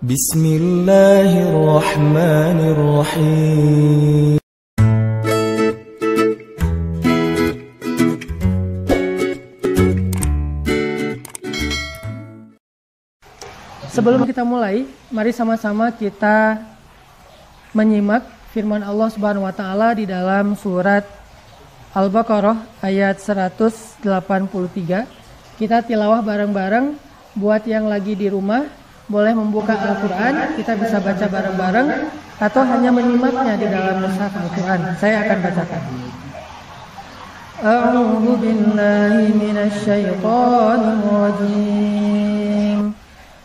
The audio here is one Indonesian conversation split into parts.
Bismillahirrahmanirrahim. Sebelum kita mulai, mari sama-sama kita menyimak firman Allah Subhanahu wa taala di dalam surat Al-Baqarah ayat 183. Kita tilawah bareng-bareng. Buat yang lagi di rumah boleh membuka Al-Quran, kita bisa baca bareng-bareng atau hanya menyimaknya di dalam mushaf Al-Quran. Saya akan bacakan. A'udzu billahi minasy syaithanir rajim.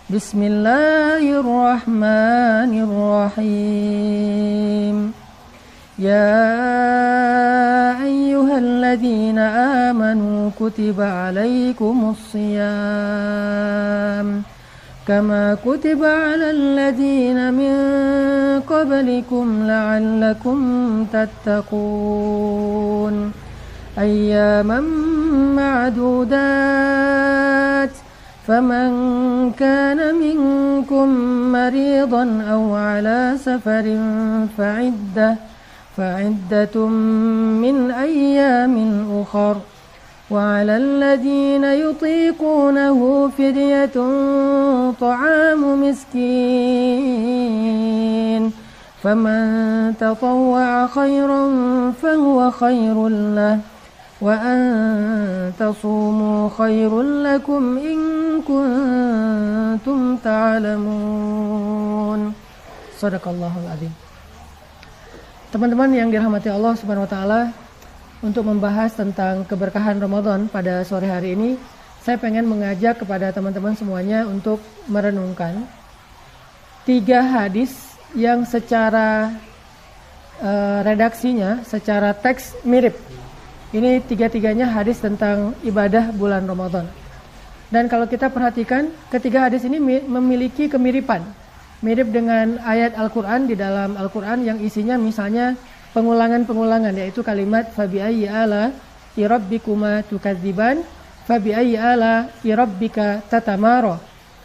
Bismillahirrahmanirrahim. Ya ayyuhalladzina amanu kutiba alaikumus shiyam kama kutiba alal ladzina min qablikum la'allakum tattaqun ayyaman ma'dudat faman kana minkum maridan aw ala safarin fa'iddatun min ayyamin ukhar وعلى الذين يطيقونه فدية طعام مسكين فمن تطوع خيرا فهو خير له وأن تصوموا خير لكم إن كنتم تعلمون صدق الله العظيم. Teman-teman yang dirahmati Allah Subhanahu wa taala, untuk membahas tentang keberkahan Ramadan pada sore hari ini, saya pengen mengajak kepada teman-teman semuanya untuk merenungkan 3 hadis yang secara redaksinya, secara teks mirip. Ini 3-tiganya hadis tentang ibadah bulan Ramadan. Dan kalau kita perhatikan, ketiga hadis ini memiliki kemiripan. Mirip dengan ayat Al-Quran di dalam Al-Quran yang isinya misalnya pengulangan-pengulangan, yaitu kalimat fabi'ayyi ala rabbikuma tukadziban, fabi'ayyi ala rabbika tatamara,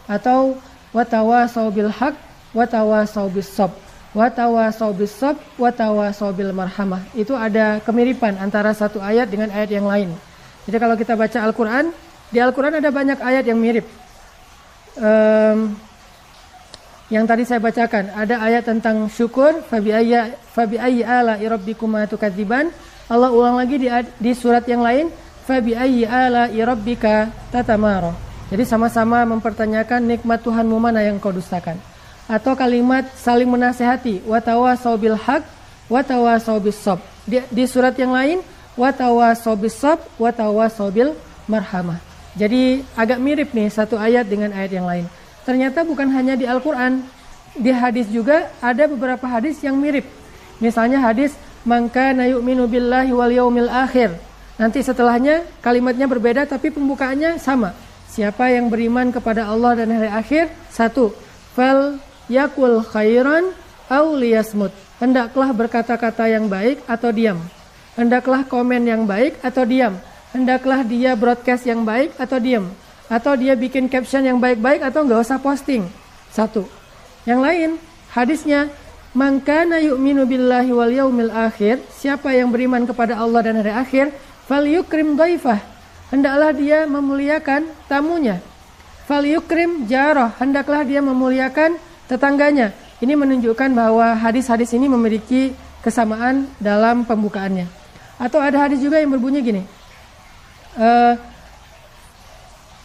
atau watawasau bil haq watawasau bis sabr watawasau bis sabr watawasau bil marhamah. Itu ada kemiripan antara satu ayat dengan ayat yang lain. Jadi kalau kita baca Al-Quran, di Al-Quran ada banyak ayat yang mirip. Yang tadi saya bacakan, ada ayat tentang syukur, fabi'ayyi ala'i rabbikuma tukadziban. Allah ulang lagi di surat yang lain, fabi'ayyi ala'i rabbika tatamara. Jadi sama-sama mempertanyakan nikmat Tuhanmu mana yang kau dustakan. Atau kalimat saling menasehati, watawasau bil haq watawasau bis sabr. Di surat yang lain, watawasau bis sabr watawasau bil marhamah. Jadi agak mirip nih satu ayat dengan ayat yang lain. Ternyata bukan hanya di Al-Quran, di hadis juga ada beberapa hadis yang mirip. Misalnya hadis man kana yu'minu billahi wal yaumil akhir. Nanti setelahnya kalimatnya berbeda tapi pembukaannya sama. Siapa yang beriman kepada Allah dan hari akhir, 1, fal yakul khairan aw liyasmut. Hendaklah berkata-kata yang baik atau diam. Hendaklah komen yang baik atau diam. Hendaklah dia broadcast yang baik atau diam. Atau dia bikin caption yang baik-baik atau nggak usah posting. 1. Yang lain, hadisnya man kana yu'minu billahi wal yaumil akhir, siapa yang beriman kepada Allah dan hari akhir, falyukrim dhaifah, hendaklah dia memuliakan tamunya. Falyukrim jarah, hendaklah dia memuliakan tetangganya. Ini menunjukkan bahwa hadis-hadis ini memiliki kesamaan dalam pembukaannya. Atau ada hadis juga yang berbunyi gini,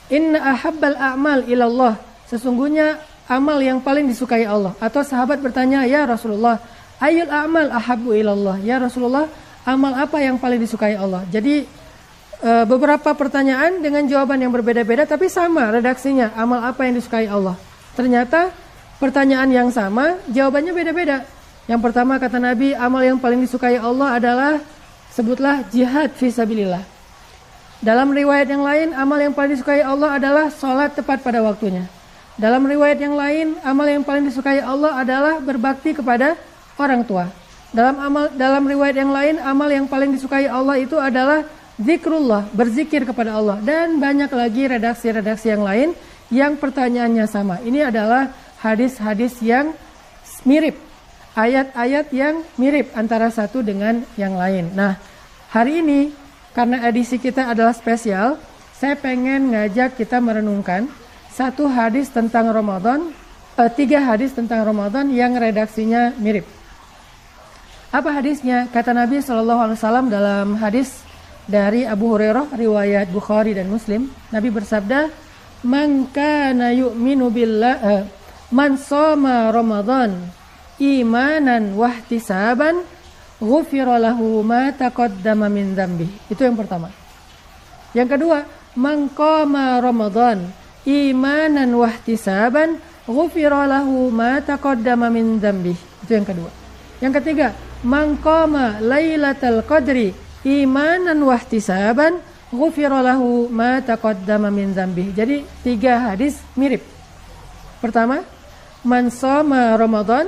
inna ahabbal a'mal ilallah, sesungguhnya amal yang paling disukai Allah. Atau sahabat bertanya, ya Rasulullah, ayyul a'mal ahabbu ilallah, ya Rasulullah, amal apa yang paling disukai Allah. Jadi beberapa pertanyaan dengan jawaban yang berbeda-beda tapi sama redaksinya, amal apa yang disukai Allah. Ternyata pertanyaan yang sama, jawabannya beda-beda. Yang pertama kata Nabi, amal yang paling disukai Allah adalah, sebutlah jihad fisabilillah. Dalam riwayat yang lain, amal yang paling disukai Allah adalah sholat tepat pada waktunya. Dalam riwayat yang lain, amal yang paling disukai Allah adalah berbakti kepada orang tua. Dalam riwayat yang lain, amal yang paling disukai Allah itu adalah zikrullah, berzikir kepada Allah. Dan banyak lagi redaksi-redaksi yang lain yang pertanyaannya sama. Ini adalah hadis-hadis yang mirip, ayat-ayat yang mirip antara satu dengan yang lain. Nah, hari ini karena edisi kita adalah spesial, saya pengen ngajak kita merenungkan satu hadis tentang Ramadan, 3 hadis tentang Ramadan yang redaksinya mirip. Apa hadisnya? Kata Nabi SAW dalam hadis dari Abu Hurairah, riwayat Bukhari dan Muslim, Nabi bersabda, "Man kana yu'minu billah, man shoma Ramadan imanan wahtisaban, ghufira lahu ma taqaddama min dzambihi." Itu yang pertama. Yang kedua, "Man qama Ramadan imanan wahtisaban, ghufira lahu ma taqaddama min dzambihi." Itu yang kedua. Yang ketiga, "Man qama lailatal qadri imanan wahtisaban, ghufira lahu ma taqaddama min dzambihi." Jadi 3 hadis mirip. Pertama, man shoma Ramadan.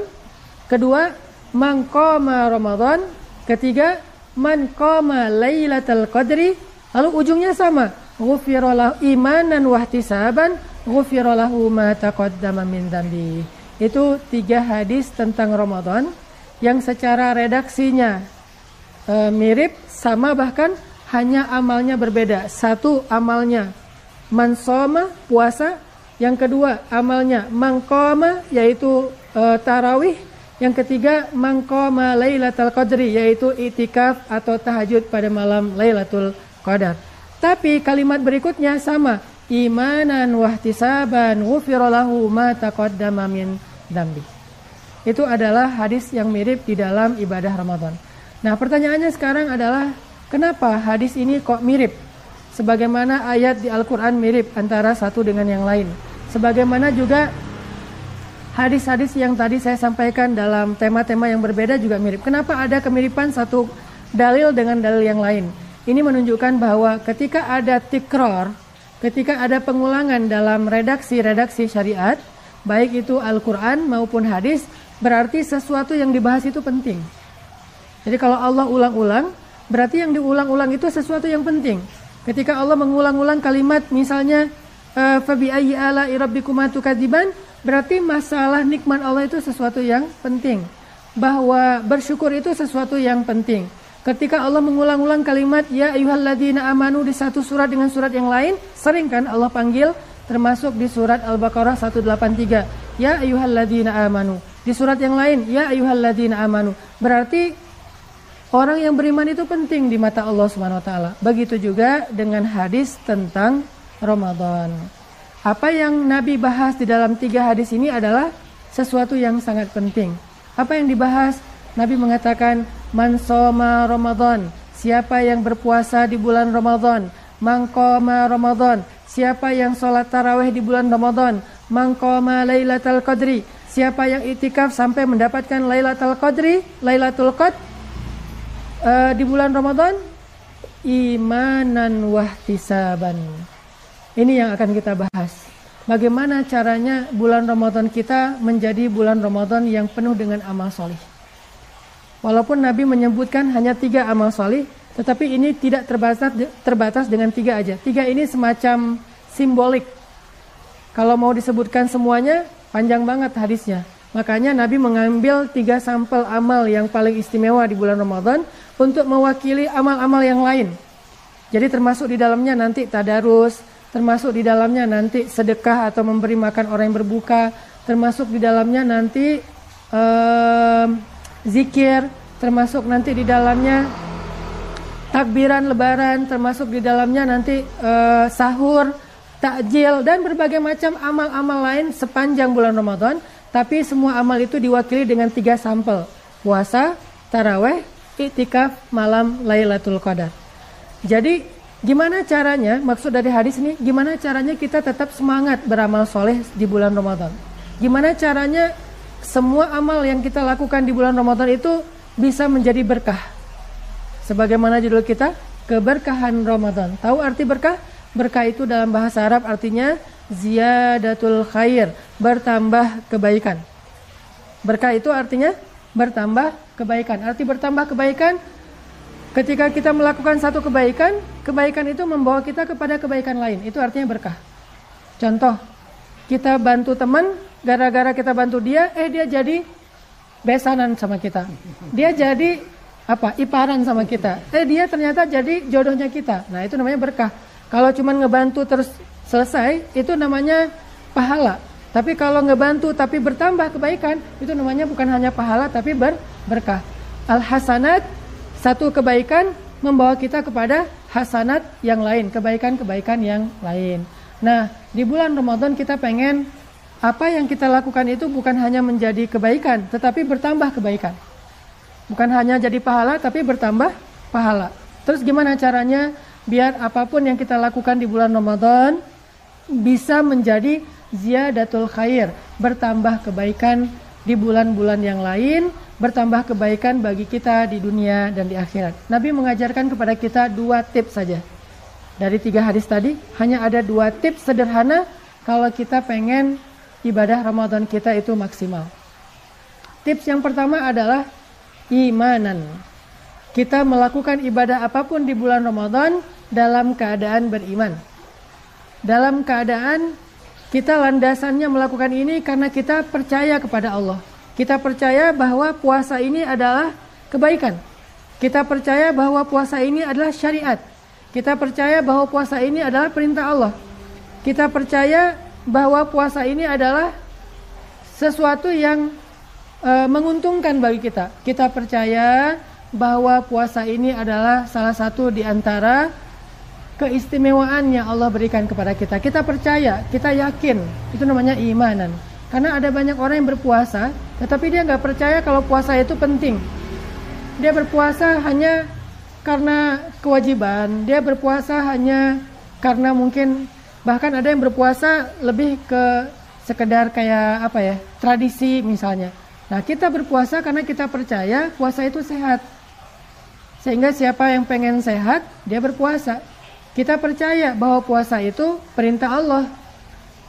Kedua, man qama Ramadan. Ketiga, man qama lailatal qadri. Lalu ujungnya sama, ghufira lahu imanan wahtisaban, ghufira lahu ma taqaddama min dzambihi. Itu 3 hadis tentang Ramadan yang secara redaksinya mirip, sama, bahkan hanya amalnya berbeda. Satu amalnya man shoma, puasa. Yang kedua amalnya man qama, yaitu tarawih. Yang ketiga man qama lailatul qadri, yaitu itikaf atau tahajud pada malam Lailatul Qadar. Tapi kalimat berikutnya sama, imanan wahtisaban, ghufira lahu ma taqaddama min dzambi. Itu adalah hadis yang mirip di dalam ibadah Ramadan. Nah, pertanyaannya sekarang adalah, kenapa hadis ini kok mirip? Sebagaimana ayat di Al-Quran mirip antara satu dengan yang lain. Sebagaimana juga hadis-hadis yang tadi saya sampaikan dalam tema-tema yang berbeda juga mirip. Kenapa ada kemiripan satu dalil dengan dalil yang lain? Ini menunjukkan bahwa ketika ada tikror, ketika ada pengulangan dalam redaksi-redaksi syariat, baik itu Al-Quran maupun hadis, berarti sesuatu yang dibahas itu penting. Jadi kalau Allah ulang-ulang, berarti yang diulang-ulang itu sesuatu yang penting. Ketika Allah mengulang-ulang kalimat misalnya fabi ayyi ala'i rabbikuma tukadziban, berarti masalah nikmat Allah itu sesuatu yang penting. Bahwa bersyukur itu sesuatu yang penting. Ketika Allah mengulang-ulang kalimat ya ayyuhalladzina amanu di satu surat dengan surat yang lain, sering kan Allah panggil, termasuk di surat Al-Baqarah 183, ya ayyuhalladzina amanu. Di surat yang lain, ya ayyuhalladzina amanu. Berarti orang yang beriman itu penting di mata Allah Subhanahu wa taala. Begitu juga dengan hadis tentang Ramadan. Apa yang Nabi bahas di dalam 3 hadis ini adalah sesuatu yang sangat penting. Apa yang dibahas? Nabi mengatakan, man shoma Ramadan, siapa yang berpuasa di bulan Ramadan, man qama Ramadan, siapa yang sholat tarawih di bulan Ramadan, man qama lailatul qadri, siapa yang itikaf sampai mendapatkan lailatul qadri, lailatul qadr di bulan Ramadan, imanan wahtisaban. Ini yang akan kita bahas. Bagaimana caranya bulan Ramadan kita menjadi bulan Ramadan yang penuh dengan amal solih. Walaupun Nabi menyebutkan hanya 3 amal solih, tetapi ini tidak terbatas dengan 3 aja. 3 ini semacam simbolik. Kalau mau disebutkan semuanya, panjang banget hadisnya. Makanya Nabi mengambil 3 sampel amal yang paling istimewa di bulan Ramadan untuk mewakili amal-amal yang lain. Jadi termasuk di dalamnya nanti tadarus, termasuk di dalamnya nanti sedekah atau memberi makan orang yang berbuka, termasuk di dalamnya nanti zikir, termasuk nanti di dalamnya takbiran lebaran, termasuk di dalamnya nanti sahur, takjil, dan berbagai macam amal-amal lain sepanjang bulan Ramadan. Tapi semua amal itu diwakili dengan 3 sampel, puasa, taraweh, iktikaf, malam Lailatul Qadar. Jadi gimana caranya, maksud dari hadis ini, gimana caranya kita tetap semangat beramal soleh di bulan Ramadan. Gimana caranya semua amal yang kita lakukan di bulan Ramadan itu bisa menjadi berkah. Sebagaimana judul kita, keberkahan Ramadan. Tahu arti berkah? Berkah itu dalam bahasa Arab artinya ziyadatul khair, bertambah kebaikan. Berkah itu artinya bertambah kebaikan. Arti bertambah kebaikan, ketika kita melakukan satu kebaikan, kebaikan itu membawa kita kepada kebaikan lain. Itu artinya berkah. Contoh, kita bantu teman, gara-gara kita bantu dia, dia jadi besanan sama kita. Dia jadi iparan sama kita. Dia ternyata jadi jodohnya kita. Nah, itu namanya berkah. Kalau cuma ngebantu terus selesai, itu namanya pahala. Tapi kalau ngebantu tapi bertambah kebaikan, itu namanya bukan hanya pahala tapi berkah. Al-hasanat, satu kebaikan membawa kita kepada hasanat yang lain, kebaikan-kebaikan yang lain. Nah, di bulan Ramadan kita pengen apa yang kita lakukan itu bukan hanya menjadi kebaikan, tetapi bertambah kebaikan. Bukan hanya jadi pahala, tapi bertambah pahala. Terus gimana caranya biar apapun yang kita lakukan di bulan Ramadan bisa menjadi ziyadatul khair, bertambah kebaikan di bulan-bulan yang lain, bertambah kebaikan bagi kita di dunia dan di akhirat. Nabi mengajarkan kepada kita 2 tips saja. Dari 3 hadis tadi, hanya ada 2 tips sederhana kalau kita pengen ibadah Ramadan kita itu maksimal. Tips yang pertama adalah imanan. Kita melakukan ibadah apapun di bulan Ramadan dalam keadaan beriman. Dalam keadaan kita landasannya melakukan ini karena kita percaya kepada Allah. Kita percaya bahwa puasa ini adalah kebaikan. Kita percaya bahwa puasa ini adalah syariat. Kita percaya bahwa puasa ini adalah perintah Allah. Kita percaya bahwa puasa ini adalah sesuatu yang menguntungkan bagi kita. Kita percaya bahwa puasa ini adalah salah satu di antara keistimewaan yang Allah berikan kepada kita. Kita percaya, kita yakin. Itu namanya imanan. Karena ada banyak orang yang berpuasa, tetapi dia nggak percaya kalau puasa itu penting. Dia berpuasa hanya karena kewajiban. Dia berpuasa hanya karena mungkin, bahkan ada yang berpuasa lebih ke sekedar kayak tradisi misalnya. Nah, kita berpuasa karena kita percaya puasa itu sehat. Sehingga siapa yang pengen sehat, dia berpuasa. Kita percaya bahwa puasa itu perintah Allah.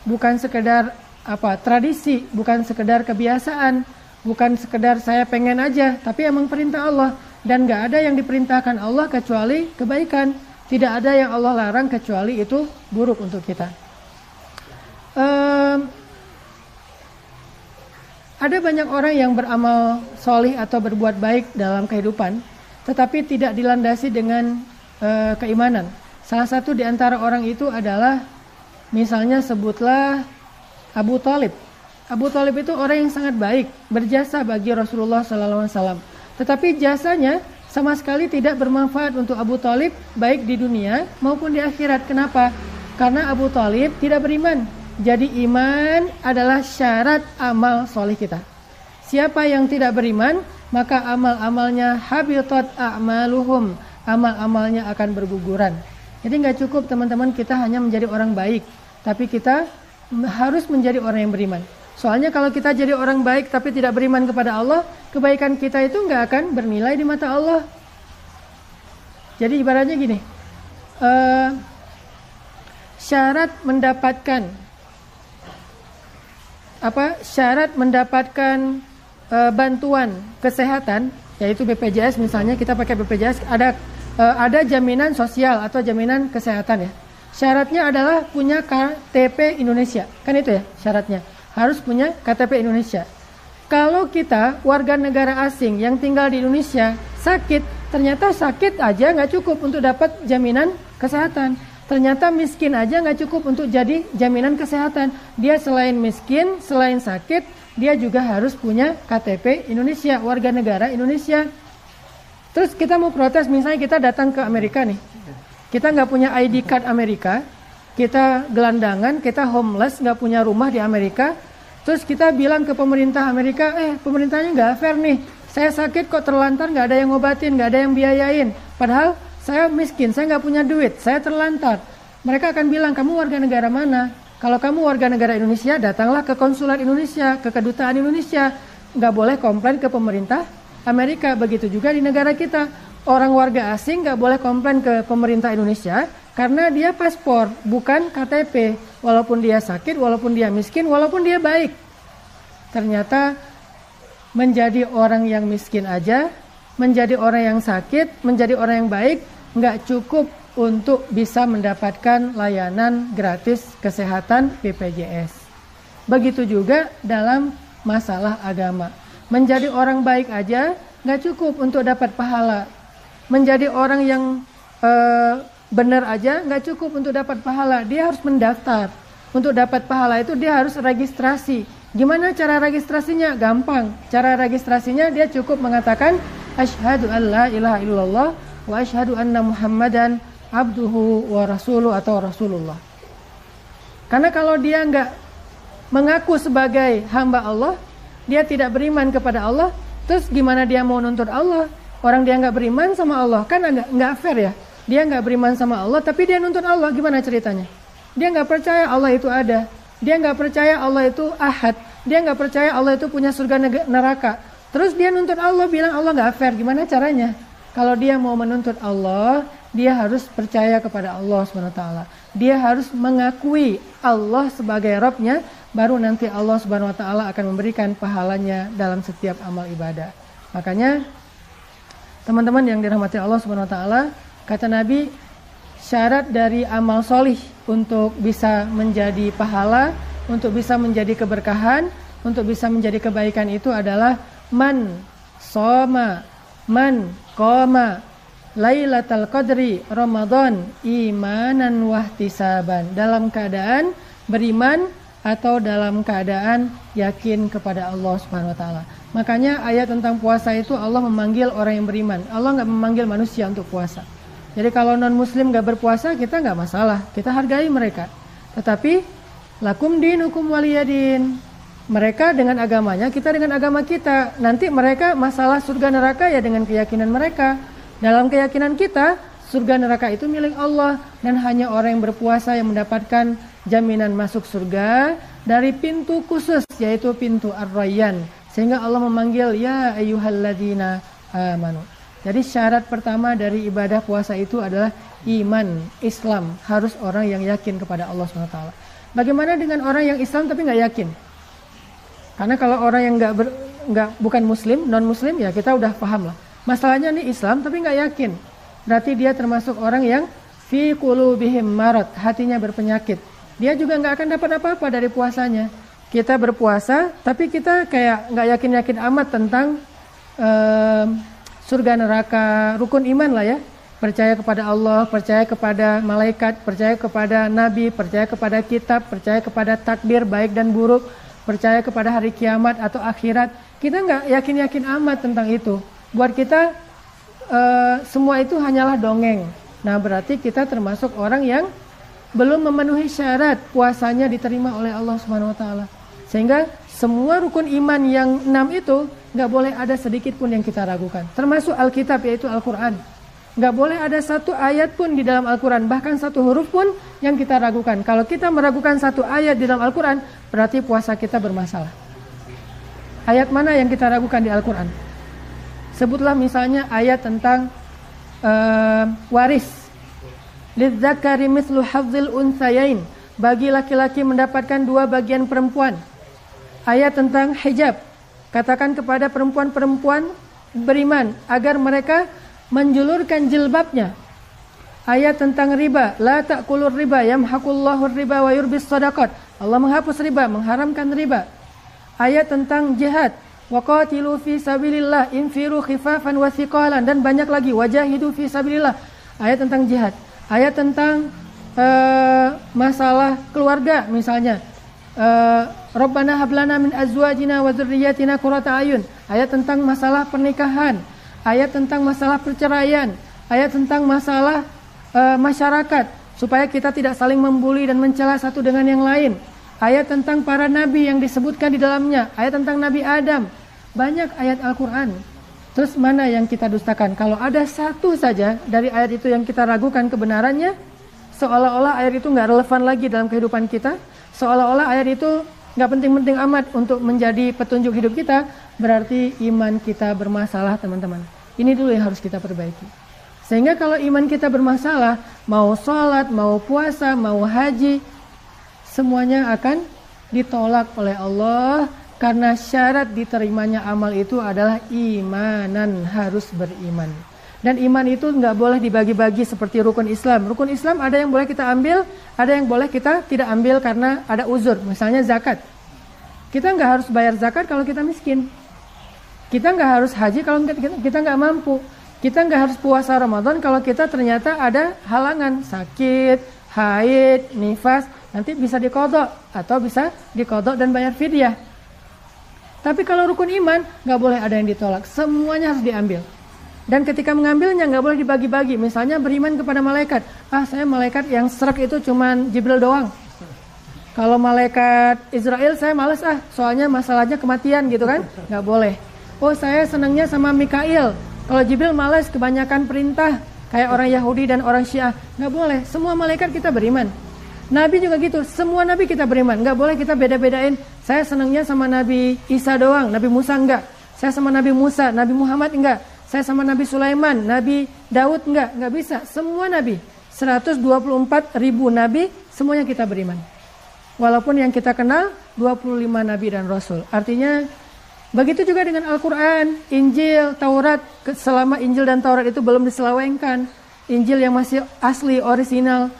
Bukan sekedar tradisi, bukan sekedar kebiasaan, bukan sekedar saya pengen aja, tapi emang perintah Allah. Dan gak ada yang diperintahkan Allah kecuali kebaikan. Tidak ada yang Allah larang kecuali itu buruk untuk kita. Ada banyak orang yang beramal solih atau berbuat baik dalam kehidupan, tetapi tidak dilandasi dengan keimanan. Salah satu di antara orang itu adalah, misalnya sebutlah Abu Thalib. Abu Thalib itu orang yang sangat baik, berjasa bagi Rasulullah SAW. Tetapi jasanya sama sekali tidak bermanfaat untuk Abu Thalib, baik di dunia maupun di akhirat. Kenapa? Karena Abu Thalib tidak beriman. Jadi iman adalah syarat amal soleh kita. Siapa yang tidak beriman, maka amal-amalnya habitat a'maluhum, amal-amalnya akan berguguran. Jadi nggak cukup teman-teman kita hanya menjadi orang baik, tapi kita harus menjadi orang yang beriman. Soalnya kalau kita jadi orang baik tapi tidak beriman kepada Allah, kebaikan kita itu nggak akan bernilai di mata Allah. Jadi ibaratnya gini, syarat mendapatkan bantuan kesehatan, yaitu BPJS misalnya, kita pakai BPJS, ada jaminan sosial atau jaminan kesehatan ya. Syaratnya adalah punya KTP Indonesia, kan itu ya syaratnya. Harus punya KTP Indonesia. Kalau kita warga negara asing yang tinggal di Indonesia sakit, ternyata sakit aja nggak cukup untuk dapat jaminan kesehatan. Ternyata miskin aja nggak cukup untuk jadi jaminan kesehatan. Dia selain miskin, selain sakit, dia juga harus punya KTP Indonesia, warga negara Indonesia. Terus kita mau protes, misalnya kita datang ke Amerika nih, kita nggak punya ID card Amerika, kita gelandangan, kita homeless, nggak punya rumah di Amerika. Terus kita bilang ke pemerintah Amerika, pemerintahnya nggak fair nih, saya sakit kok terlantar, nggak ada yang ngobatin, nggak ada yang biayain. Padahal saya miskin, saya nggak punya duit, saya terlantar. Mereka akan bilang, kamu warga negara mana? Kalau kamu warga negara Indonesia, datanglah ke konsulat Indonesia, ke kedutaan Indonesia. Nggak boleh komplain ke pemerintah Amerika. Begitu juga di negara kita. Orang warga asing nggak boleh komplain ke pemerintah Indonesia karena dia paspor, bukan KTP. Walaupun dia sakit, walaupun dia miskin, walaupun dia baik. Ternyata menjadi orang yang miskin aja, menjadi orang yang sakit, menjadi orang yang baik, nggak cukup untuk bisa mendapatkan layanan gratis kesehatan BPJS. Begitu juga dalam masalah agama. Menjadi orang baik aja nggak cukup untuk dapat pahala. Menjadi orang yang benar aja nggak cukup untuk dapat pahala. Dia harus mendaftar. Untuk dapat pahala itu dia harus registrasi. Gimana cara registrasinya? Gampang. Cara registrasinya dia cukup mengatakan asyhadu an la ilaha illallah wa asyhadu anna Muhammadan abduhu wa rasuluh atau rasulullah. Karena kalau dia nggak mengaku sebagai hamba Allah, dia tidak beriman kepada Allah, terus gimana dia mau nuntut Allah? Orang dia nggak beriman sama Allah, kan nggak fair ya? Dia nggak beriman sama Allah, tapi dia nuntut Allah, gimana ceritanya? Dia nggak percaya Allah itu ada, dia nggak percaya Allah itu ahad, dia nggak percaya Allah itu punya surga neraka. Terus dia nuntut Allah, bilang Allah nggak fair, gimana caranya? Kalau dia mau menuntut Allah, dia harus percaya kepada Allah SWT. Dia harus mengakui Allah sebagai Rabb-nya, baru nanti Allah SWT akan memberikan pahalanya dalam setiap amal ibadah. Makanya teman-teman yang dirahmati Allah SWT, kata Nabi, syarat dari amal solih untuk bisa menjadi pahala, untuk bisa menjadi keberkahan, untuk bisa menjadi kebaikan itu adalah man soma, man qoma Lailatul Qadri Ramadan imanan wahtisaban, dalam keadaan beriman atau dalam keadaan yakin kepada Allah Subhanahu wa taala. Makanya ayat tentang puasa itu Allah memanggil orang yang beriman. Allah enggak memanggil manusia untuk puasa. Jadi kalau non muslim enggak berpuasa, kita enggak masalah. Kita hargai mereka. Tetapi lakum dinukum waliyadin. Mereka dengan agamanya, kita dengan agama kita. Nanti mereka masalah surga neraka ya dengan keyakinan mereka. Dalam keyakinan kita, surga neraka itu milik Allah, dan hanya orang yang berpuasa yang mendapatkan jaminan masuk surga dari pintu khusus, yaitu pintu Ar-Rayyan. Sehingga Allah memanggil ya ayyuhalladzina amanu. Jadi syarat pertama dari ibadah puasa itu adalah iman, Islam. Harus orang yang yakin kepada Allah SWT. Bagaimana dengan orang yang Islam tapi nggak yakin? Karena kalau orang yang bukan muslim, non muslim, ya kita udah paham lah. Masalahnya nih Islam tapi nggak yakin. Berarti dia termasuk orang yang fi qulubihim marad, hatinya berpenyakit. Dia juga nggak akan dapat apa-apa dari puasanya. Kita berpuasa tapi kita kayak nggak yakin-yakin amat tentang surga neraka, rukun iman lah ya. Percaya kepada Allah, percaya kepada malaikat, percaya kepada nabi, percaya kepada kitab, percaya kepada takdir baik dan buruk, percaya kepada hari kiamat atau akhirat. Kita nggak yakin-yakin amat tentang itu. Buat kita semua itu hanyalah dongeng. Nah berarti kita termasuk orang yang belum memenuhi syarat puasanya diterima oleh Allah SWT. Sehingga semua rukun iman yang 6 itu nggak boleh ada sedikit pun yang kita ragukan. Termasuk Alkitab, yaitu Al-Quran. Nggak boleh ada satu ayat pun di dalam Al-Quran, bahkan satu huruf pun yang kita ragukan. Kalau kita meragukan satu ayat di dalam Al-Quran, berarti puasa kita bermasalah. Ayat mana yang kita ragukan di Al-Quran? Sebutlah misalnya ayat tentang waris. Lidzakari mislu hadzil unsayain, bagi laki-laki mendapatkan 2 bagian perempuan. Ayat tentang hijab, katakan kepada perempuan-perempuan beriman agar mereka menjulurkan jilbabnya. Ayat tentang riba, la ta'kulur riba yamhaqullahu riba wa yurbis shadaqat, Allah menghapus riba, mengharamkan riba. Ayat tentang jihad, waqatilu fi sabilillah infiru khifafan wa thiqalan, dan banyak lagi, wajahidu fi sabilillah. Ayat tentang jihad. Ayat tentang masalah keluarga misalnya, Rabbana hablana min azwajina wa dzurriyyatina qurrata ayun. Ayat tentang masalah pernikahan, ayat tentang masalah perceraian, ayat tentang masalah masyarakat supaya kita tidak saling membuli dan mencela satu dengan yang lain. Ayat tentang para nabi yang disebutkan di dalamnya, ayat tentang Nabi Adam. Banyak ayat Al-Quran. Terus mana yang kita dustakan? Kalau ada satu saja dari ayat itu yang kita ragukan kebenarannya, seolah-olah ayat itu nggak relevan lagi dalam kehidupan kita, seolah-olah ayat itu nggak penting-penting amat untuk menjadi petunjuk hidup kita, berarti iman kita bermasalah, teman-teman. Ini dulu yang harus kita perbaiki. Sehingga kalau iman kita bermasalah, mau sholat, mau puasa, mau haji, semuanya akan ditolak oleh Allah. Karena syarat diterimanya amal itu adalah imanan, harus beriman. Dan iman itu nggak boleh dibagi-bagi seperti rukun Islam. Rukun Islam ada yang boleh kita ambil, ada yang boleh kita tidak ambil karena ada uzur. Misalnya zakat. Kita nggak harus bayar zakat kalau kita miskin. Kita nggak harus haji kalau kita nggak mampu. Kita nggak harus puasa Ramadan kalau kita ternyata ada halangan, sakit, haid, nifas, nanti bisa diqadha atau bisa diqadha dan bayar fidyah. Tapi kalau rukun iman nggak boleh ada yang ditolak, semuanya harus diambil. Dan ketika mengambilnya nggak boleh dibagi-bagi. Misalnya beriman kepada malaikat, saya malaikat yang serak itu cuman Jibril doang. Kalau malaikat Israel saya males soalnya masalahnya kematian gitu kan, nggak boleh. Saya senangnya sama Mikail. Kalau Jibril malas kebanyakan perintah kayak orang Yahudi dan orang Syiah, nggak boleh. Semua malaikat kita beriman. Nabi juga gitu, semua nabi kita beriman. Nggak boleh kita beda-bedain. Saya senangnya sama Nabi Isa doang, Nabi Musa enggak. Saya sama Nabi Musa, Nabi Muhammad enggak. Saya sama Nabi Sulaiman, Nabi Daud enggak bisa. Semua nabi, 124.000 nabi, semuanya kita beriman. Walaupun yang kita kenal 25 nabi dan rasul. Artinya begitu juga dengan Al-Quran, Injil, Taurat. Selama Injil dan Taurat itu belum diselewengkan, Injil yang masih asli, orisinil,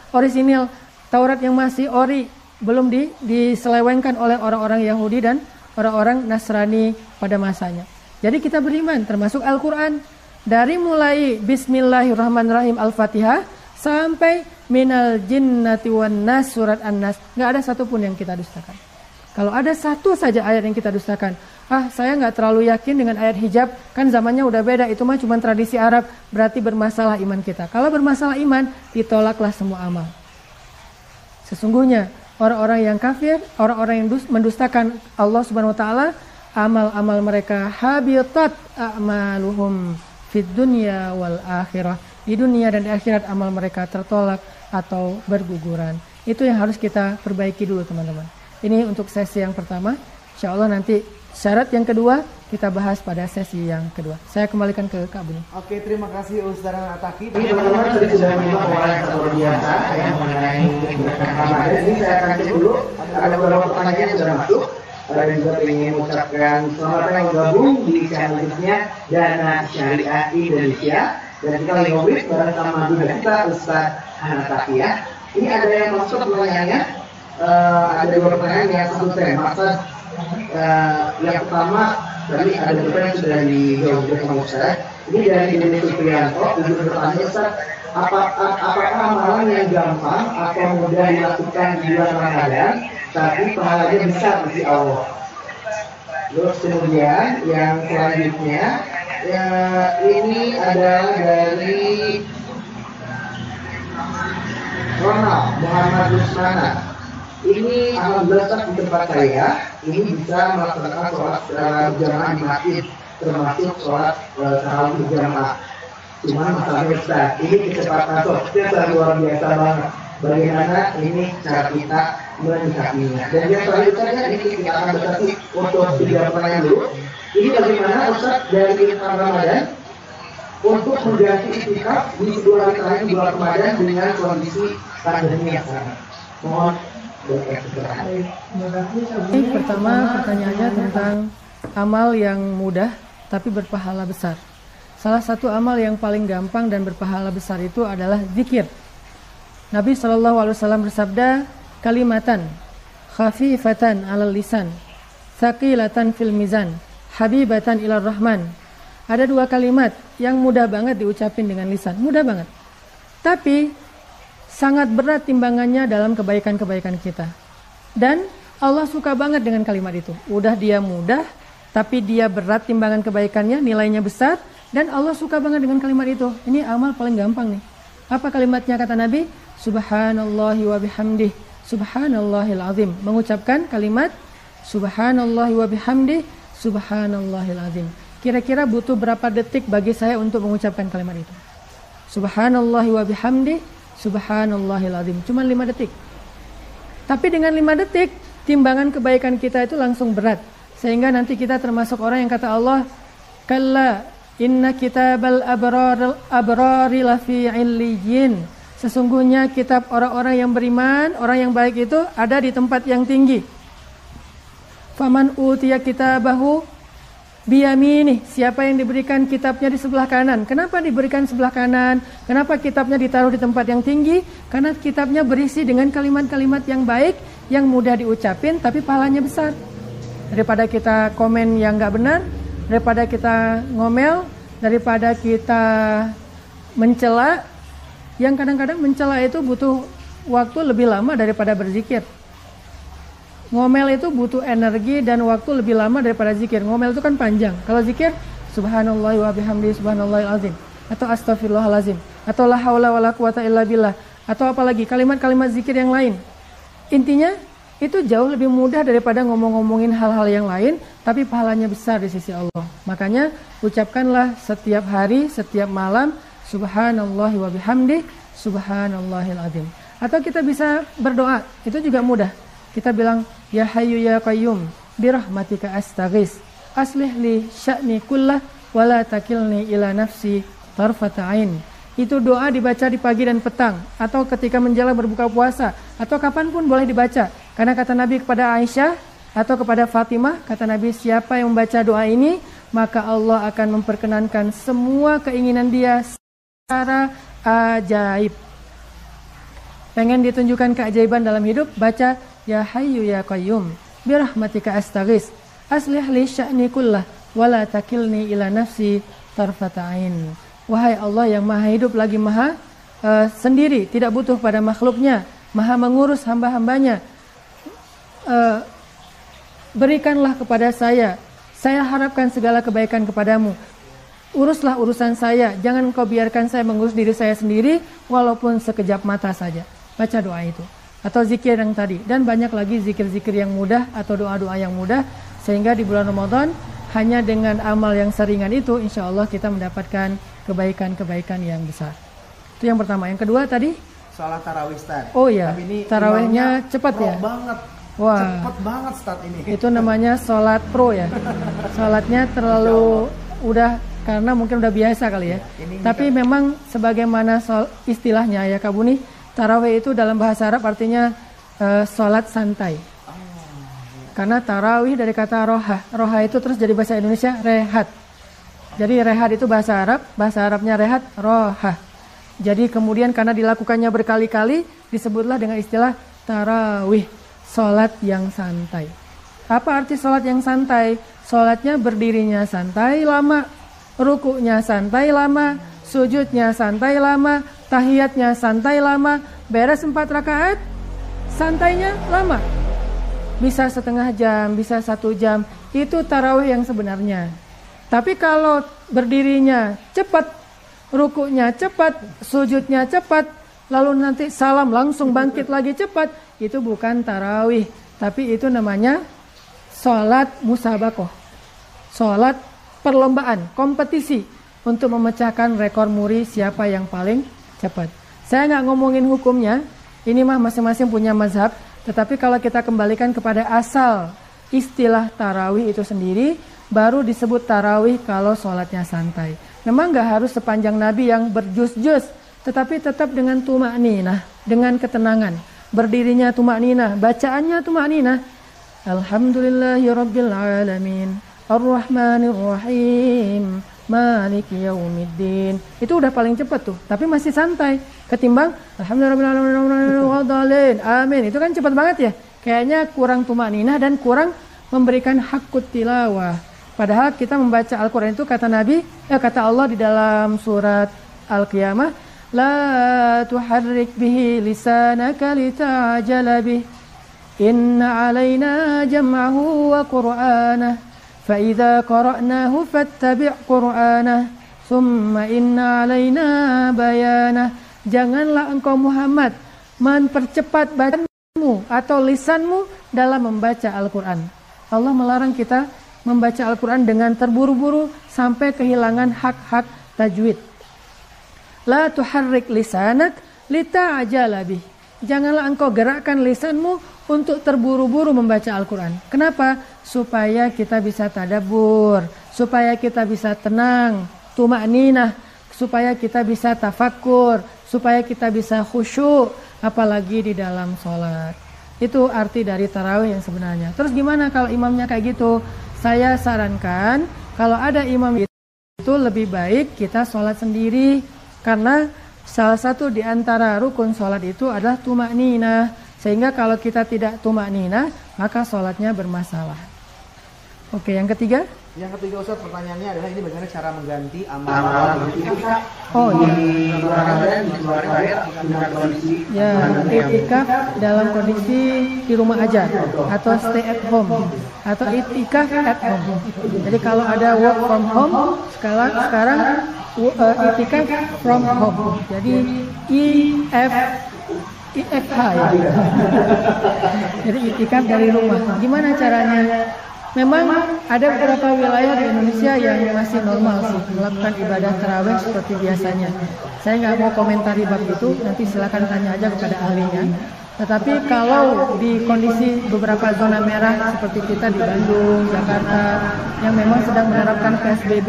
Taurat yang masih ori, belum diselewengkan oleh orang-orang Yahudi dan orang-orang Nasrani pada masanya. Jadi kita beriman, termasuk Al-Quran. Dari mulai Bismillahirrahmanirrahim Al-Fatihah sampai Minal Jinnati wan Nas surat An-Nas, gak ada satupun yang kita dustakan. Kalau ada satu saja ayat yang kita dustakan, saya nggak terlalu yakin dengan ayat hijab, kan zamannya udah beda, itu mah cuma tradisi Arab, berarti bermasalah iman kita. Kalau bermasalah iman, ditolaklah semua amal. Sesungguhnya orang-orang yang kafir, orang-orang yang mendustakan Allah Subhanahu Wa Taala, amal-amal mereka habitat a'maluhum fid dunya wal akhirah. Di dunia dan di akhirat amal mereka tertolak atau berguguran. Itu yang harus kita perbaiki dulu teman-teman. Ini untuk sesi yang pertama. Insya Allah nanti syarat yang kedua kita bahas pada sesi yang kedua. Saya kembalikan ke Kak Buni. Oke, terima kasih Ustaz Ataki. Ini teman-teman sudah menyimak pemaparan yang luar biasa yang mengenai Ramadan. Ini saya akan cek dulu. Ada beberapa pertanyaan yang sudah masuk. Dan juga ingin mengucapkan selamat datang gabung di channel YouTube-nya Dana Syariah Indonesia. Dan kita lagi ngobrol bersama juga kita Ustaz Ataki ya. Ini ada yang masuk pertanyaannya. Ada dua pertanyaan yang satu saya maksud. Yang pertama tadi ada beberapa yang sudah dijawab sama Ustaz. Ini dari Indonesia Supriyanto, untuk bertanya Ustaz, apakah amalan yang gampang atau mudah dilakukan di bulan Ramadan, tapi pahalanya besar bagi Allah? Terus kemudian yang selanjutnya, ini adalah dari Ronald Muhammad Rusmana. Ini alhamdulillah di tempat saya ini bisa melaksanakan sholat berjamaah di masjid, termasuk sholat tarawih berjamaah. Cuma masalahnya Ustaz, ini kecepatan sholatnya luar biasa banget. Bagaimana ini cara kita menyikapinya? Dan yang selanjutnya ini kita akan berkati untuk 3 pertanyaan dulu. Ini bagaimana Ustaz dari Ramadan untuk mengganti itikaf di 2 hari terakhir bulan Ramadan dengan kondisi pandemi yang sekarang. Mohon. Pertama pertanyaannya tentang amal yang mudah tapi berpahala besar. Salah satu amal yang paling gampang dan berpahala besar itu adalah zikir. Nabi SAW bersabda, kalimatan khafifatan 'alal lisan, tsaqilatan fil mizan, habibatan ilar rahman. Ada 2 kalimat yang mudah banget diucapin dengan lisan, mudah banget. Tapi sangat berat timbangannya dalam kebaikan-kebaikan kita. Dan Allah suka banget dengan kalimat itu. Udah dia mudah, tapi dia berat timbangan kebaikannya, nilainya besar, dan Allah suka banget dengan kalimat itu. Ini amal paling gampang nih. Apa kalimatnya kata Nabi? Subhanallahi wa bihamdih, subhanallahil azim. Mengucapkan kalimat subhanallahi wa bihamdih, subhanallahil azim. Kira-kira butuh berapa detik bagi saya untuk mengucapkan kalimat itu? Subhanallahi wa bihamdih, subhanallahil azim. Cuma 5 detik. Tapi dengan 5 detik, timbangan kebaikan kita itu langsung berat. Sehingga nanti kita termasuk orang yang kata Allah, kalla inna kitabal abrari lafi illiyin. Sesungguhnya kitab orang-orang yang beriman, orang yang baik itu ada di tempat yang tinggi. Faman utiya kitabahu biyaminih, siapa yang diberikan kitabnya di sebelah kanan. Kenapa diberikan sebelah kanan? Kenapa kitabnya ditaruh di tempat yang tinggi? Karena kitabnya berisi dengan kalimat-kalimat yang baik, yang mudah diucapin tapi pahalanya besar. daripada kita komen yang nggak benar, daripada kita ngomel, daripada kita mencela. Yang kadang-kadang mencela itu butuh waktu lebih lama daripada berzikir. Ngomel itu butuh energi dan waktu lebih lama daripada zikir. Ngomel itu kan panjang. Kalau zikir, subhanallah wa bihamdi subhanallahil azim, atau astagfirullahalazim, atau la haula wala quwata illa billah, atau apalagi kalimat-kalimat zikir yang lain. Intinya itu jauh lebih mudah daripada ngomong-ngomongin hal-hal yang lain, tapi pahalanya besar di sisi Allah. Makanya ucapkanlah setiap hari, setiap malam, subhanallah wa bihamdi subhanallahil azim. Atau kita bisa berdoa, itu juga mudah. Kita bilang, ya hayyu ya qayyum birahmatika astaghis aslih li sya'ni kullah wala takilni ila nafsi tarfata ain. Itu doa dibaca di pagi dan petang, atau ketika menjelang berbuka puasa, atau kapanpun boleh dibaca. Karena kata Nabi kepada Aisyah atau kepada Fatimah, kata Nabi, siapa yang membaca doa ini, maka Allah akan memperkenankan semua keinginan dia secara ajaib. Pengen ditunjukkan keajaiban dalam hidup, baca ya hayyu ya qayyum birahmatika astaghis aslih li sya'ni kullah wala takilni ila nafsi tarfata ain. Wahai Allah yang maha hidup lagi maha sendiri, tidak butuh pada makhluknya, maha mengurus hamba-hambanya, berikanlah kepada saya harapkan segala kebaikan kepadamu, uruslah urusan saya, jangan kau biarkan saya mengurus diri saya sendiri walaupun sekejap mata saja. Baca doa itu, atau zikir yang tadi, dan banyak lagi zikir-zikir yang mudah atau doa-doa yang mudah, sehingga di bulan Ramadan hanya dengan amal yang seringan itu insya Allah kita mendapatkan kebaikan-kebaikan yang besar. Itu yang pertama. Yang kedua tadi sholat tarawih, Ustaz. Oh iya, tarawihnya cepat ya? Banget. Wah, cepet banget Ustaz ini. Itu namanya sholat pro ya. Sholatnya terlalu udah, karena mungkin udah biasa kali ya. Tapi memang sebagaimana istilahnya ya Kak Buni, tarawih itu dalam bahasa Arab artinya sholat santai. Karena tarawih dari kata roha. Roha itu terus jadi bahasa Indonesia rehat. Jadi rehat itu bahasa Arab, bahasa Arabnya rehat, roha. Jadi kemudian karena dilakukannya berkali-kali, disebutlah dengan istilah tarawih, sholat yang santai. Apa arti sholat yang santai? Sholatnya berdirinya santai lama, rukuknya santai lama, sujudnya santai lama, tahiyatnya santai lama, beres 4 rakaat, santainya lama. Bisa setengah jam, bisa 1 jam, itu tarawih yang sebenarnya. Tapi kalau berdirinya cepat, rukuknya cepat, sujudnya cepat, lalu nanti salam langsung bangkit lagi cepat, itu bukan tarawih, tapi itu namanya sholat musabakoh, sholat perlombaan, kompetisi untuk memecahkan rekor muri siapa yang paling cepat. Saya nggak ngomongin hukumnya, ini mah masing-masing punya mazhab, tetapi kalau kita kembalikan kepada asal istilah tarawih itu sendiri, baru disebut tarawih kalau sholatnya santai. Memang nggak harus sepanjang Nabi yang berjus-jus, tetapi tetap dengan tumakninah, dengan ketenangan. Berdirinya tumakninah, bacaannya tumakninah. Alhamdulillahirabbil alamin, Ar-Rahmanir Rahim, Maliki Yaumiddin. Itu udah paling cepat tuh, tapi masih santai. Ketimbang Alhamdulillahirabbil alamin, amin. Itu kan cepat banget ya. Kayaknya kurang tumakninah dan kurang memberikan hakut tilawah. Padahal kita membaca Al-Quran itu kata Nabi, kata Allah di dalam surat Al-Qiyamah, la tuharrik bihi lisanaka lita'jala bih, inna alaina jam'ahu wa qur'anah, fa idza qara'nahu fattabi' qur'anah, thumma inna alaina bayanah. Janganlah engkau Muhammad mempercepat bacaanmu atau lisanmu dalam membaca Al-Quran. Allah melarang kita membaca Al-Quran dengan terburu-buru sampai kehilangan hak-hak tajwid. La tuharrik lisanak lita'jala bih. Janganlah engkau gerakkan lisanmu untuk terburu-buru membaca Al-Quran. Kenapa? Supaya kita bisa tadabbur, supaya kita bisa tenang, tumakninah, supaya kita bisa tafakkur, supaya kita bisa khusyuk, apalagi di dalam sholat. Itu arti dari tarawih yang sebenarnya. Terus gimana kalau imamnya kayak gitu? Saya sarankan kalau ada imam itu lebih baik kita sholat sendiri, karena salah satu di antara rukun sholat itu adalah tumakninah. Sehingga kalau kita tidak tumakninah, maka sholatnya bermasalah. Oke, yang ketiga? Yang ketiga Ustaz, pertanyaannya adalah ini bagaimana cara mengganti amalan itikaf Oh di iya. bulan Ramadan di bulan akhir dengan kondisi Ya, itikaf dalam kondisi di rumah aja atau stay at home atau itikaf at home. Jadi kalau ada work from home, sekarang itikaf from home. Jadi IFH ya. Jadi itikaf dari rumah. Gimana caranya? Memang ada beberapa wilayah di Indonesia yang masih normal sih melakukan ibadah tarawih seperti biasanya. Saya nggak mau komentari bab itu, nanti silakan tanya aja kepada ahlinya. Tetapi kalau di kondisi beberapa zona merah seperti kita di Bandung, Jakarta, yang memang sedang menerapkan PSBB,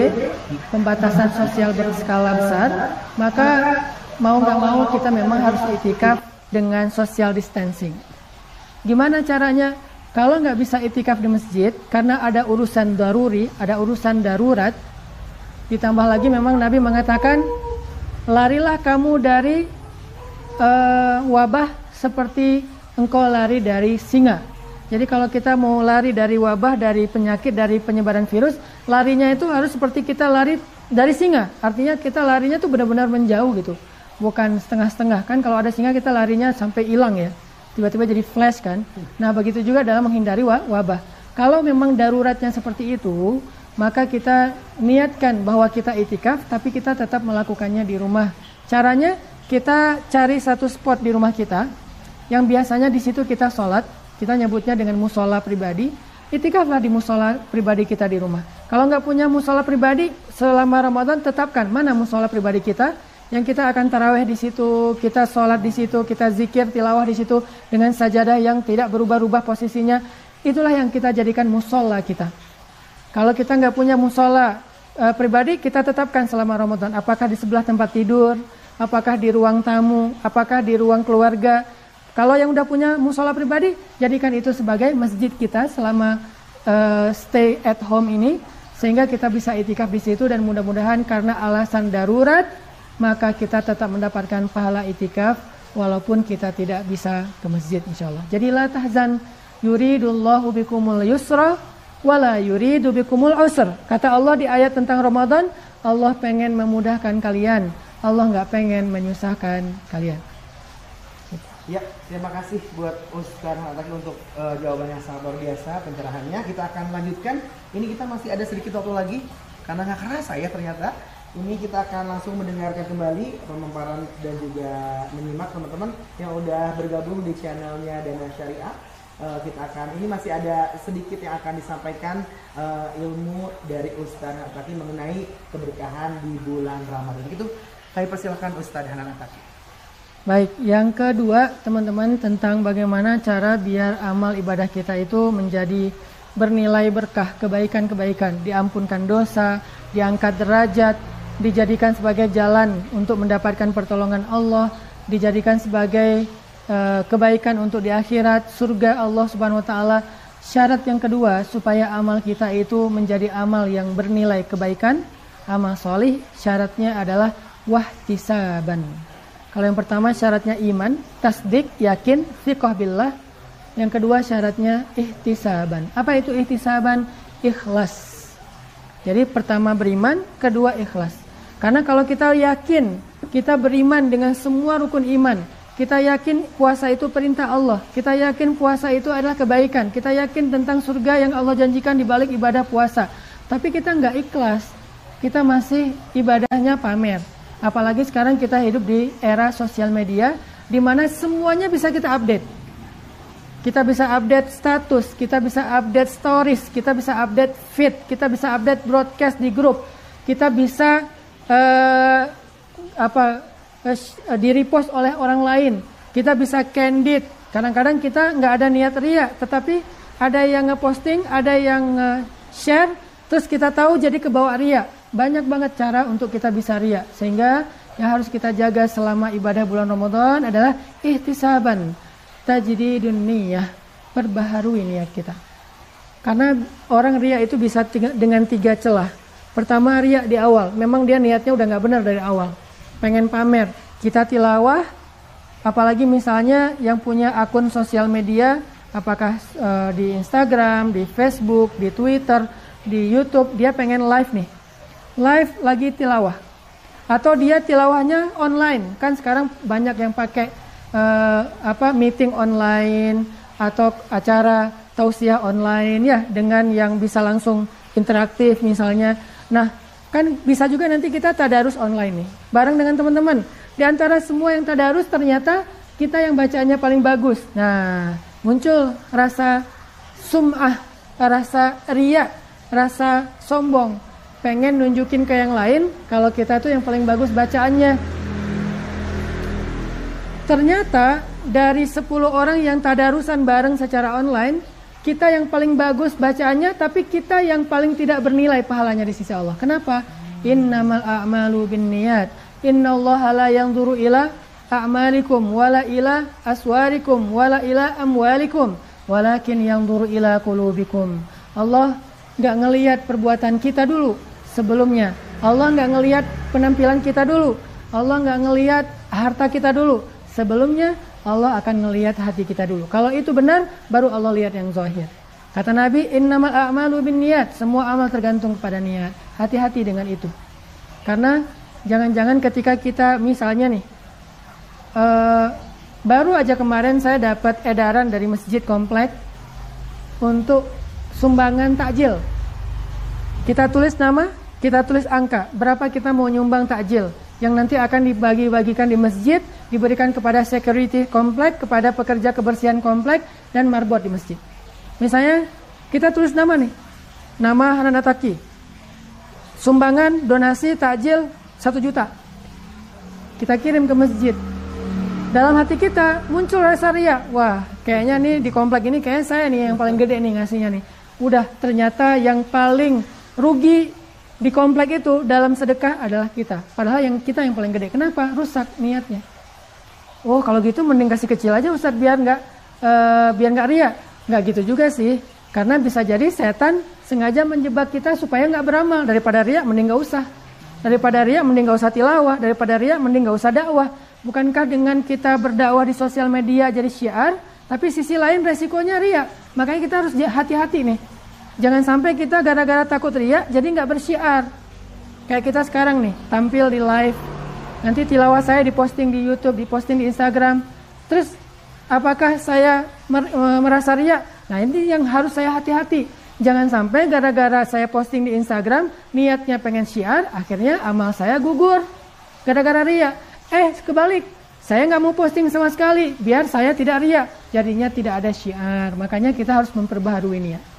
pembatasan sosial berskala besar, maka mau nggak mau kita memang harus itikaf dengan social distancing. Gimana caranya? Kalau nggak bisa itikaf di masjid, karena ada urusan daruri, ada urusan darurat, ditambah lagi memang Nabi mengatakan, larilah kamu dari wabah seperti engkau lari dari singa. Jadi kalau kita mau lari dari wabah, dari penyakit, dari penyebaran virus, larinya itu harus seperti kita lari dari singa. Artinya kita larinya tuh benar-benar menjauh gitu, bukan setengah-setengah. Kan kalau ada singa kita larinya sampai hilang ya. Tiba-tiba jadi flash kan. Nah begitu juga dalam menghindari wabah. Kalau memang daruratnya seperti itu, maka kita niatkan bahwa kita itikaf, tapi kita tetap melakukannya di rumah. Caranya kita cari satu spot di rumah kita, yang biasanya di situ kita sholat, kita nyebutnya dengan musola pribadi. Itikaflah di musola pribadi kita di rumah. Kalau nggak punya musola pribadi, selama Ramadan tetapkan mana musola pribadi kita, yang kita akan tarawih di situ, kita sholat di situ, kita zikir, tilawah di situ dengan sajadah yang tidak berubah-ubah posisinya. Itulah yang kita jadikan musola kita. Kalau kita nggak punya musola pribadi, kita tetapkan selama Ramadan. Apakah di sebelah tempat tidur, apakah di ruang tamu, apakah di ruang keluarga. Kalau yang udah punya musola pribadi, jadikan itu sebagai masjid kita selama stay at home ini, sehingga kita bisa itikaf di situ dan mudah-mudahan karena alasan darurat, maka kita tetap mendapatkan pahala itikaf walaupun kita tidak bisa ke masjid insyaallah. Jadi la tahzan yuridullahu bikumul yusra wala yuridu bikumul usra. Kata Allah di ayat tentang Ramadan, Allah pengen memudahkan kalian, Allah nggak pengen menyusahkan kalian. Ya, terima kasih buat Ustaz Hataki untuk jawaban yang sangat luar biasa, pencerahannya. Kita akan lanjutkan. Ini kita masih ada sedikit waktu lagi karena nggak kerasa ya ternyata. Ini kita akan langsung mendengarkan kembali pemaparan dan juga menyimak teman-teman yang udah bergabung di channelnya Dana Syariah. Kita akan, ini masih ada sedikit yang akan disampaikan ilmu dari Ustaz Hataki mengenai keberkahan di bulan Ramadan. Itu kami persilakan Ustaz Hataki. Baik, yang kedua teman-teman tentang bagaimana cara biar amal ibadah kita itu menjadi bernilai berkah, kebaikan-kebaikan, diampunkan dosa, diangkat derajat, dijadikan sebagai jalan untuk mendapatkan pertolongan Allah, dijadikan sebagai kebaikan untuk di akhirat, surga Allah Subhanahu wa taala. Syarat yang kedua supaya amal kita itu menjadi amal yang bernilai kebaikan, amal solih, syaratnya adalah wahtisaban. Kalau yang pertama syaratnya iman, tasdik, yakin, thiqah billah. Yang kedua syaratnya ihtisaban. Apa itu ihtisaban? Ikhlas. Jadi pertama beriman, kedua ikhlas. Karena kalau kita yakin, kita beriman dengan semua rukun iman, kita yakin puasa itu perintah Allah, kita yakin puasa itu adalah kebaikan, kita yakin tentang surga yang Allah janjikan di balik ibadah puasa, tapi kita nggak ikhlas, kita masih ibadahnya pamer. Apalagi sekarang kita hidup di era sosial media, di mana semuanya bisa kita update. Kita bisa update status, kita bisa update stories, kita bisa update feed, kita bisa update broadcast di grup, kita bisa di-repost oleh orang lain, kita bisa candid. Kadang-kadang kita nggak ada niat ria, tetapi ada yang ngeposting, ada yang share, terus kita tahu jadi kebawa ria. Banyak banget cara untuk kita bisa ria, sehingga yang harus kita jaga selama ibadah bulan Ramadan adalah ihtisaban, tajdidun niyah, perbaharui niat kita. Karena orang ria itu bisa dengan 3 celah. Pertama ria di awal, memang dia niatnya udah nggak benar dari awal, pengen pamer. Kita tilawah, apalagi misalnya yang punya akun sosial media apakah di Instagram, di Facebook, di Twitter, di YouTube, dia pengen live nih. Live lagi tilawah. Atau dia tilawahnya online. Kan sekarang banyak yang pakai meeting online atau acara tausiah online ya, dengan yang bisa langsung interaktif misalnya. Nah, kan bisa juga nanti kita tadarus online nih, bareng dengan teman-teman. Di antara semua yang tadarus ternyata kita yang bacaannya paling bagus. Nah, muncul rasa sum'ah, rasa riya, rasa sombong. Pengen nunjukin ke yang lain kalau kita tuh yang paling bagus bacaannya. Ternyata dari 10 orang yang tadarusan bareng secara online, kita yang paling bagus bacaannya, tapi kita yang paling tidak bernilai pahalanya di sisi Allah. Kenapa? Innamal a'malu binniyat. Innallaha la yanzuru ila a'malikum wala ila aswarikum wala ila amwalikum walakin yanzuru ila qulubikum. Allah enggak ngelihat perbuatan kita dulu sebelumnya. Allah enggak ngelihat penampilan kita dulu. Allah enggak ngelihat harta kita dulu. Sebelumnya Allah akan ngelihat hati kita dulu. Kalau itu benar, baru Allah lihat yang zahir. Kata Nabi, innamal a'malu binniyat. Semua amal tergantung kepada niat. Hati-hati dengan itu. Karena jangan-jangan ketika kita misalnya nih, baru aja kemarin saya dapat edaran dari masjid komplek untuk sumbangan takjil. Kita tulis nama, kita tulis angka, berapa kita mau nyumbang takjil yang nanti akan dibagi-bagikan di masjid, diberikan kepada security komplek, kepada pekerja kebersihan komplek, dan marbot di masjid. Misalnya kita tulis nama nih, nama Hanan Ataki, sumbangan donasi takjil 1 juta, kita kirim ke masjid. Dalam hati kita muncul rasa riya, wah kayaknya nih di komplek ini kayaknya saya nih yang paling gede nih ngasihnya nih. Udah, ternyata yang paling rugi di komplek itu dalam sedekah adalah kita. Padahal yang kita yang paling gede. Kenapa? Rusak niatnya. Oh, kalau gitu mending kasih kecil aja Ustaz biar nggak riya. Nggak gitu juga sih. Karena bisa jadi setan sengaja menjebak kita supaya nggak beramal. Daripada riya mending nggak usah. Daripada riya mending nggak usah tilawah. Daripada riya mending nggak usah dakwah. Bukankah dengan kita berdakwah di sosial media jadi syiar, tapi sisi lain resikonya riya. Makanya kita harus hati-hati nih. Jangan sampai kita gara-gara takut riya jadi nggak bersyiar. Kayak kita sekarang nih, tampil di live. Nanti tilawah saya diposting di YouTube, diposting di Instagram. Terus apakah saya merasa riya? Nah, ini yang harus saya hati-hati. Jangan sampai gara-gara saya posting di Instagram, niatnya pengen syiar, akhirnya amal saya gugur gara-gara riya. Kebalik, saya nggak mau posting sama sekali biar saya tidak riya. Jadinya tidak ada syiar. Makanya kita harus memperbaharui niat.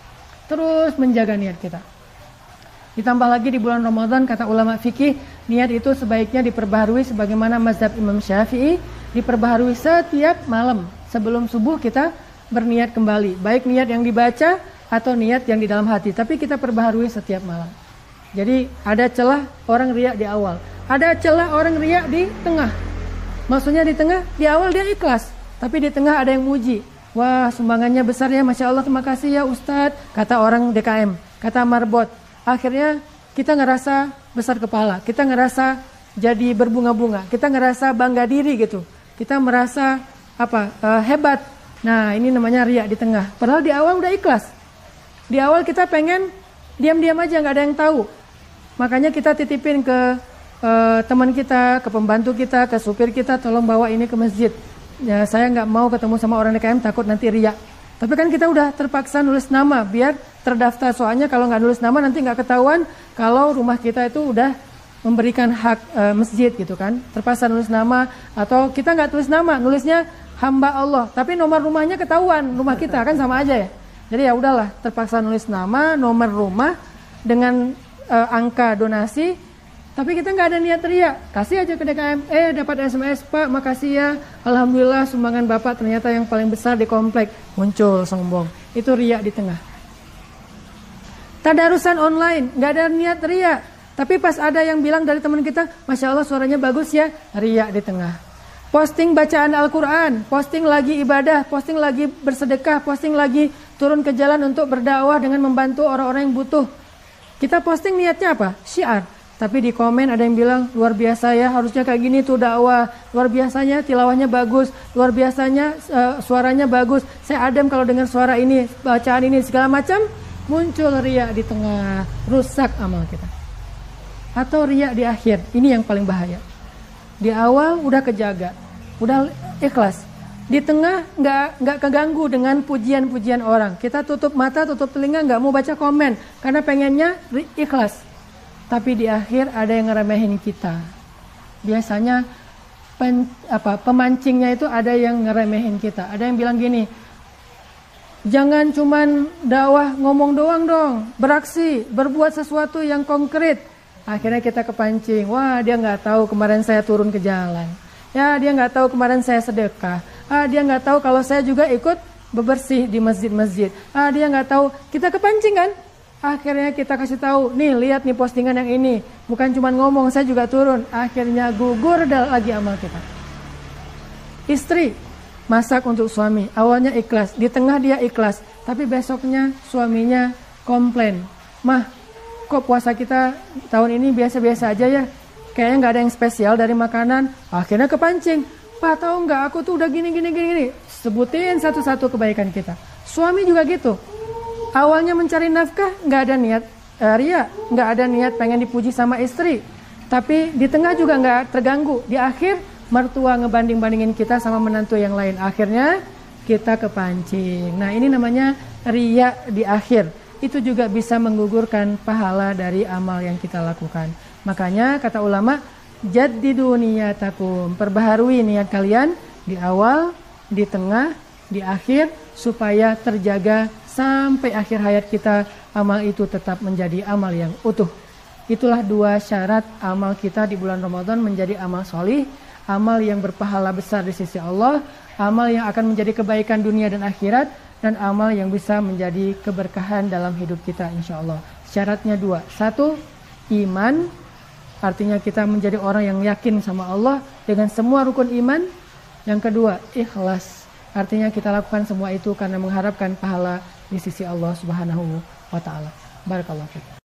Terus menjaga niat kita. Ditambah lagi di bulan Ramadan, kata ulama fikih, niat itu sebaiknya diperbaharui sebagaimana mazhab Imam Syafi'i, diperbaharui setiap malam. Sebelum subuh kita berniat kembali, baik niat yang dibaca atau niat yang di dalam hati, tapi kita perbaharui setiap malam. Jadi ada celah orang riya di awal, ada celah orang riya di tengah. Maksudnya di tengah, di awal dia ikhlas, tapi di tengah ada yang muji. Wah, sumbangannya besar ya, Masya Allah, terima kasih ya Ustadz, kata orang DKM, kata marbot. Akhirnya kita ngerasa besar kepala, kita ngerasa jadi berbunga-bunga, kita ngerasa bangga diri gitu, kita merasa hebat. Nah, ini namanya riya di tengah. Padahal di awal udah ikhlas. Di awal kita pengen diam-diam aja, nggak ada yang tahu. Makanya kita titipin ke teman kita, ke pembantu kita, ke supir kita, tolong bawa ini ke masjid. Ya, saya nggak mau ketemu sama orang DKM, takut nanti riya. Tapi kan kita udah terpaksa nulis nama biar terdaftar. Soalnya kalau nggak nulis nama nanti nggak ketahuan kalau rumah kita itu udah memberikan hak masjid gitu kan. Terpaksa nulis nama, atau kita nggak tulis nama, nulisnya hamba Allah. Tapi nomor rumahnya ketahuan, rumah kita kan sama aja ya. Jadi ya udahlah, terpaksa nulis nama, nomor rumah dengan angka donasi. Tapi kita nggak ada niat riya, kasih aja ke DKM, dapat SMS, Pak, makasih ya, alhamdulillah sumbangan Bapak ternyata yang paling besar di komplek. Muncul sombong, itu riya di tengah. Tadarusan online, nggak ada niat riya, tapi pas ada yang bilang dari teman kita, Masya Allah suaranya bagus ya, riya di tengah. Posting bacaan Al-Quran, posting lagi ibadah, posting lagi bersedekah, posting lagi turun ke jalan untuk berdakwah dengan membantu orang-orang yang butuh. Kita posting niatnya apa? Syiar. Tapi di komen ada yang bilang luar biasa ya, harusnya kayak gini tuh dakwah, luar biasanya tilawahnya bagus, luar biasanya suaranya bagus, saya adem kalau dengar suara ini, bacaan ini, segala macam. Muncul riya di tengah, rusak amal kita. Atau riya di akhir, ini yang paling bahaya. Di awal udah kejaga, udah ikhlas. Di tengah nggak keganggu dengan pujian-pujian orang. Kita tutup mata, tutup telinga, nggak mau baca komen karena pengennya ikhlas. Tapi di akhir ada yang ngeremehin kita. Biasanya pemancingnya itu ada yang ngeremehin kita. Ada yang bilang gini, jangan cuman dakwah ngomong doang dong, beraksi, berbuat sesuatu yang konkret. Akhirnya kita kepancing, wah dia nggak tahu kemarin saya turun ke jalan. Ya dia nggak tahu kemarin saya sedekah. Dia nggak tahu kalau saya juga ikut bebersih di masjid-masjid. Dia nggak tahu, kita kepancing kan? Akhirnya kita kasih tahu, nih lihat nih postingan yang ini. Bukan cuma ngomong, saya juga turun. Akhirnya gugur lagi amal kita. Istri masak untuk suami, awalnya ikhlas, di tengah dia ikhlas, tapi besoknya suaminya komplain. Mah, kok puasa kita tahun ini biasa-biasa aja ya? Kayaknya nggak ada yang spesial dari makanan. Akhirnya kepancing. Pak tahu nggak, aku tuh udah gini. Sebutin satu-satu kebaikan kita. Suami juga gitu. Awalnya mencari nafkah, nggak ada niat riya, nggak ada niat pengen dipuji sama istri. Tapi di tengah juga nggak terganggu. Di akhir mertua ngebanding-bandingin kita sama menantu yang lain. Akhirnya kita kepancing. Nah ini namanya riya di akhir. Itu juga bisa menggugurkan pahala dari amal yang kita lakukan. Makanya kata ulama, jaddidu niyatakum, perbaharui niat kalian di awal, di tengah, di akhir, supaya terjaga sampai akhir hayat kita, amal itu tetap menjadi amal yang utuh. Itulah dua syarat amal kita di bulan Ramadan menjadi amal solih, amal yang berpahala besar di sisi Allah, amal yang akan menjadi kebaikan dunia dan akhirat, dan amal yang bisa menjadi keberkahan dalam hidup kita insya Allah. Syaratnya dua. Satu, iman, artinya kita menjadi orang yang yakin sama Allah dengan semua rukun iman. Yang kedua, ikhlas, artinya kita lakukan semua itu karena mengharapkan pahala di sisi Allah Subhanahu wa ta'ala. Barakallahu fiik.